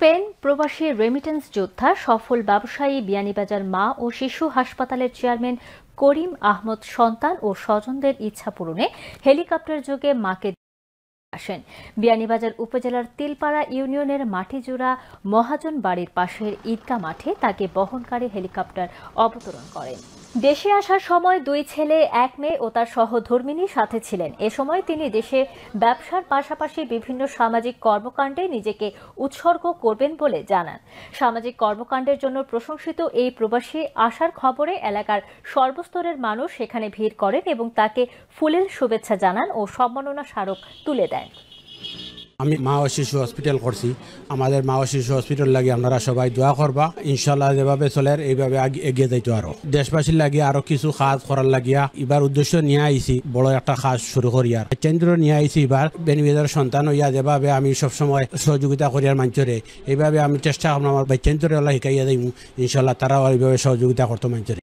Spain প্রবাসী remittance যোদ্ধা সফল ব্যবসায়ী বিয়ানীবাজার মা ও শিশু হাসপাতালের চেয়ারম্যান করিম আহমদ সন্তান ও স্বজনদের ইচ্ছা পূরণে হেলিকপ্টার যোগে মাকে আসেন। বিয়ানীবাজার উপজেলার তিলপাড়া ইউনিয়নের মাটিজোড়া মহাজন বাড়ির পাশের ঈদগাহ মাঠে তাকে বহনকারী হেলিকপ্টার অবতরণ করেন। দেশে আসার সময় দুই ছেলে, এক মেয়ে ও তার সহধর্মিণী সাথে ছিলেন। এ সময় তিনি দেশে ব্যবসার পাশাপাশি বিভিন্ন সামাজিক কর্মকাণ্ডে নিজেকে উৎসর্গ করবেন বলে জানান। সামাজিক কর্মকাণ্ডের জন্য প্রশংসিত এই প্রবাসী আসার খবরে এলাকার সর্বস্তরের মানুষ সেখানে ভিড় করেন এবং তাকে ফুলেল শুভেচ্ছা জানান ও সম্মাননা স্মারক তুলে দেন। আমি মা ও শিশু হসপিটাল করছি। আমাদের মা ও শিশু হসপিটাল লাগে আপনারা সবাই দোয়া করবা। ইনশাল্লাহ যেভাবে চলে এইভাবে এগিয়ে যাইতো। আরো দেশবাসীর লাগিয়ে আরো কিছু কাজ করার লাগিয়া এবার উদ্দেশ্য নিয়ে আইছি, বড় একটা কাজ শুরু করি। আর কেন্দ্র নিয়ে আইছি এবার বেনিবাজার সন্তান হইয়া যেভাবে আমি সবসময় সহযোগিতা করি আর মানুষরে, এইভাবে আমি চেষ্টা করলাম আমার কেন্দ্র শিখাইয়া দিই। ইনশাল্লাহ তারাও এইভাবে সহযোগিতা করতো মানুষরে।